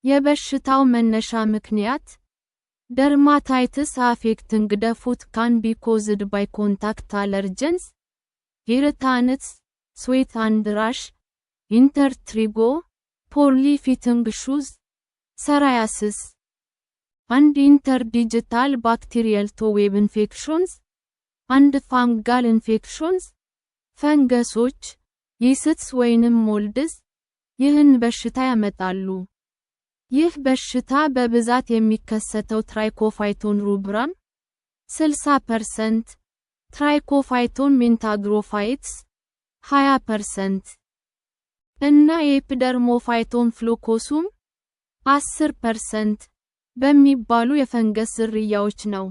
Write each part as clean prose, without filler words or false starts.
የበሽታው መነሻ ምክንያት dermatitis affecting the foot can be caused by contact allergens, irritants, sweat and rash, intertrigo, poorly fitting shoes, psoriasis, and interdigital bacterial web infections, and fungal infections, ፈንገሶች yeasts ወይንም molds ይህን በሽታ ያመጣሉ። ይህ በሽታ በብዛት የሚከሰተው ትራይኮፋይቶን ሩብራም 60%፣ ትራይኮፋይቶን ሜንታግሮፋይትስ 20% እና ኤፒደርሞፋይቶን ፍሉኮሱም 10% በሚባሉ የፈንገስ ዝርያዎች ነው።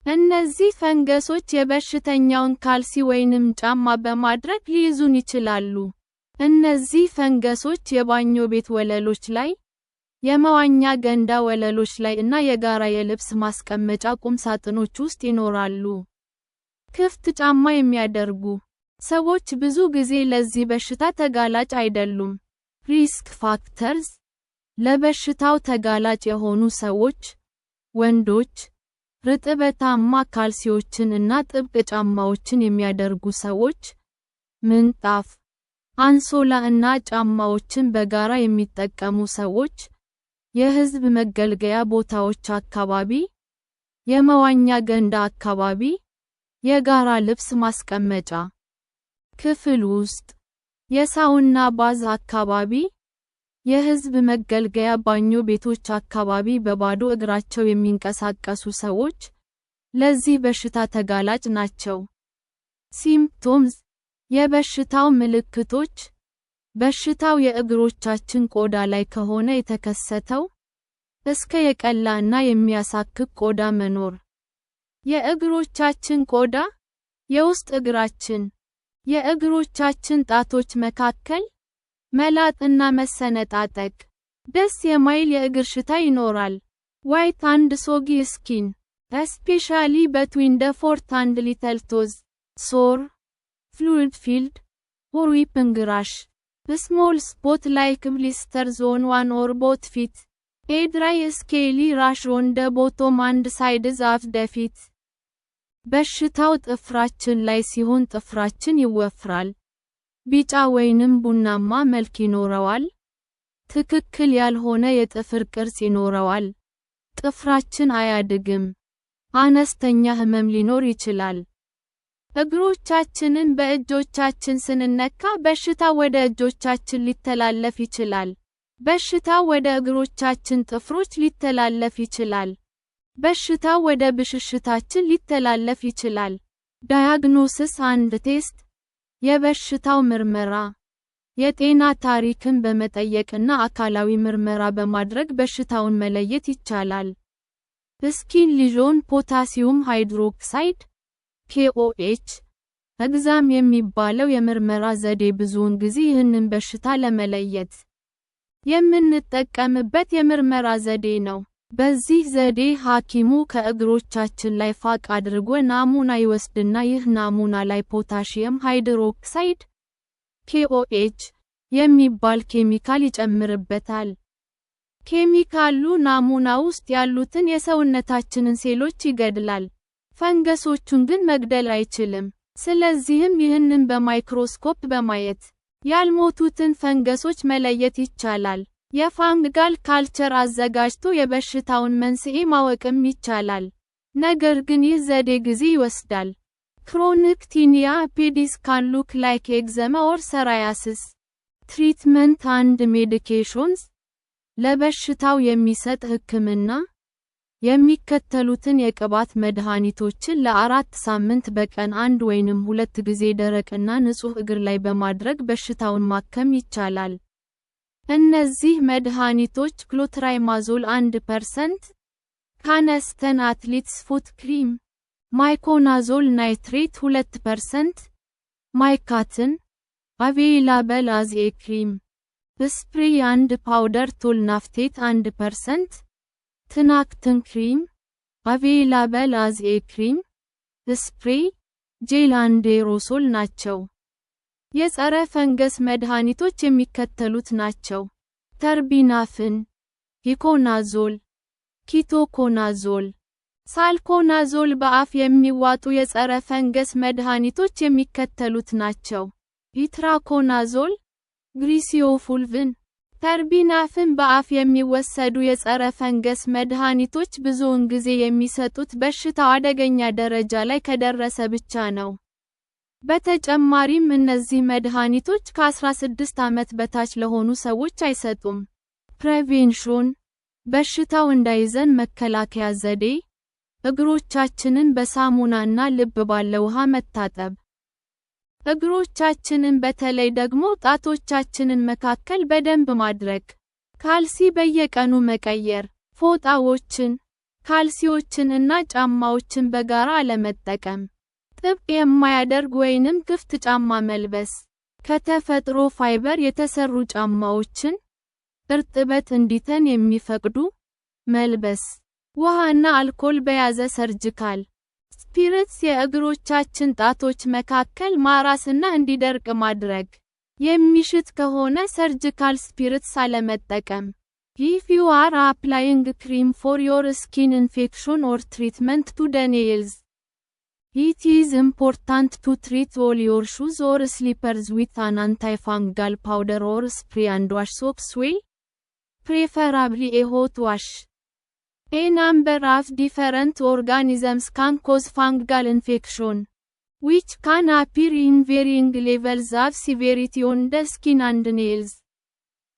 እነዚህ ፈንገሶች የበሽተኛውን ካልሲ ወይንም ጫማ በማድረግ ሊይዙን ይችላሉ። እነዚህ ፈንገሶች የባኞ ቤት ወለሎች ላይ፣ የመዋኛ ገንዳ ወለሎች ላይ እና የጋራ የልብስ ማስቀመጫ ቁም ሳጥኖች ውስጥ ይኖራሉ። ክፍት ጫማ የሚያደርጉ ሰዎች ብዙ ጊዜ ለዚህ በሽታ ተጋላጭ አይደሉም። ሪስክ ፋክተርስ ለበሽታው ተጋላጭ የሆኑ ሰዎች፣ ወንዶች፣ ርጥበታማ ካልሲዎችን እና ጥብቅ ጫማዎችን የሚያደርጉ ሰዎች፣ ምንጣፍ፣ አንሶላ እና ጫማዎችን በጋራ የሚጠቀሙ ሰዎች፣ የህዝብ መገልገያ ቦታዎች አካባቢ፣ የመዋኛ ገንዳ አካባቢ፣ የጋራ ልብስ ማስቀመጫ ክፍል ውስጥ፣ የሳውና ባዝ አካባቢ፣ የህዝብ መገልገያ ባኞ ቤቶች አካባቢ በባዶ እግራቸው የሚንቀሳቀሱ ሰዎች ለዚህ በሽታ ተጋላጭ ናቸው። ሲምፕቶምስ የበሽታው ምልክቶች በሽታው የእግሮቻችን ቆዳ ላይ ከሆነ የተከሰተው እስከ የቀላ እና የሚያሳክክ ቆዳ መኖር። የእግሮቻችን ቆዳ የውስጥ እግራችን የእግሮቻችን ጣቶች መካከል መላጥ እና መሰነጣጠቅ። ደስ የማይል የእግር ሽታ ይኖራል። white and soggy skin, especially between the fourth and little toes. sore, fluid-filled, or weeping rash. A small spot like blisters on one or both feet. A dry scaly rash on the bottom and sides of the feet. በሽታው ጥፍራችን ላይ ሲሆን ጥፍራችን ይወፍራል። ቢጫ ወይንም ቡናማ መልክ ይኖረዋል። ትክክል ያልሆነ የጥፍር ቅርጽ ይኖረዋል። ጥፍራችን አያድግም። አነስተኛ ህመም ሊኖር ይችላል። እግሮቻችንን በእጆቻችን ስንነካ በሽታው ወደ እጆቻችን ሊተላለፍ ይችላል። በሽታው ወደ እግሮቻችን ጥፍሮች ሊተላለፍ ይችላል። በሽታው ወደ ብሽሽታችን ሊተላለፍ ይችላል። ዳያግኖሲስ አንድ ቴስት የበሽታው ምርመራ የጤና ታሪክን በመጠየቅና አካላዊ ምርመራ በማድረግ በሽታውን መለየት ይቻላል። ስኪን ሊዥን ፖታሲየም ሃይድሮክሳይድ KOH ኤግዛም የሚባለው የምርመራ ዘዴ ብዙውን ጊዜ ይህንን በሽታ ለመለየት የምንጠቀምበት የምርመራ ዘዴ ነው። በዚህ ዘዴ ሐኪሙ ከእግሮቻችን ላይ ፋቅ አድርጎ ናሙና ይወስድና ይህ ናሙና ላይ ፖታሲየም ሃይድሮክሳይድ KOH የሚባል ኬሚካል ይጨምርበታል። ኬሚካሉ ናሙና ውስጥ ያሉትን የሰውነታችንን ሴሎች ይገድላል። ፈንገሶቹን ግን መግደል አይችልም። ስለዚህም ይህንን በማይክሮስኮፕ በማየት ያልሞቱትን ፈንገሶች መለየት ይቻላል። የፋንጋል ካልቸር አዘጋጅቶ የበሽታውን መንስኤ ማወቅም ይቻላል። ነገር ግን ይህ ዘዴ ጊዜ ይወስዳል። ክሮኒክ ቲኒያ ፔዲስ ካን ሉክ ላይክ ኤግዘማ ኦር ሰራያሲስ። ትሪትመንት አንድ ሜዲኬሽንስ ለበሽታው የሚሰጥ ህክምና የሚከተሉትን የቅባት መድኃኒቶችን ለ4 ሳምንት በቀን 1 ወይንም 2 ጊዜ ደረቅና ንጹህ እግር ላይ በማድረግ በሽታውን ማከም ይቻላል። እነዚህ መድኃኒቶች ክሎትራይማዞል 1%፣ ካነስተን አትሌትስ ፉት ክሪም፣ ማይኮናዞል ናይትሬት 2%፣ ማይካትን አቬይላብል አዝ ኤ ክሪም፣ ስፕሬይ አንድ ፓውደር ቶልናፍቴት 1%፣ ትናክትን ክሪም አቬይላብል አዝ ኤ ክሪም፣ ስፕሬይ፣ ጄል አንድ ኤሮሶል ናቸው። የጸረ ፈንገስ መድኃኒቶች የሚከተሉት ናቸው። ተርቢናፍን ኢኮናዞል፣ ኪቶኮናዞል፣ ሳልኮናዞል በአፍ የሚዋጡ የጸረ ፈንገስ መድኃኒቶች የሚከተሉት ናቸው። ኢትራኮናዞል፣ ግሪሲዮፉልቪን፣ ተርቢናፍን በአፍ የሚወሰዱ የጸረ ፈንገስ መድኃኒቶች ብዙውን ጊዜ የሚሰጡት በሽታው አደገኛ ደረጃ ላይ ከደረሰ ብቻ ነው። በተጨማሪም እነዚህ መድኃኒቶች ከ16 ዓመት በታች ለሆኑ ሰዎች አይሰጡም። ፕሬቬንሽን፣ በሽታው እንዳይዘን መከላከያ ዘዴ፣ እግሮቻችንን በሳሙናና ልብ ባለ ውሃ መታጠብ። እግሮቻችንን በተለይ ደግሞ ጣቶቻችንን መካከል በደንብ ማድረቅ። ካልሲ በየቀኑ መቀየር። ፎጣዎችን፣ ካልሲዎችን እና ጫማዎችን በጋራ አለመጠቀም። ጥብቅ የማያደርግ ወይንም ክፍት ጫማ መልበስ። ከተፈጥሮ ፋይበር የተሰሩ ጫማዎችን፣ እርጥበት እንዲተን የሚፈቅዱ፣ መልበስ። ውሃና አልኮል በያዘ ሰርጂካል ስፒሪትስ የእግሮቻችን ጣቶች መካከል ማራስና እንዲደርቅ ማድረግ። የሚሽት ከሆነ ሰርጂካል ስፒሪትስ አለመጠቀም። If you are applying cream for your skin infection or treatment to the nails, it is important to treat all your shoes or slippers with an antifungal powder or spray and wash socks well, preferably a hot wash. A number of different organisms can cause fungal infection, which can appear in varying levels of severity on the skin and nails.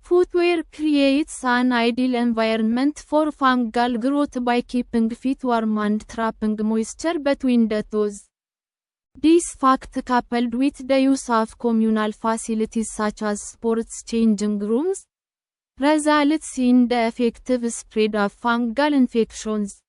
Footwear creates an ideal environment for fungal growth by keeping feet warm and trapping moisture between the toes. This fact, coupled with the use of communal facilities such as sports changing rooms, results in the effective spread of fungal infections.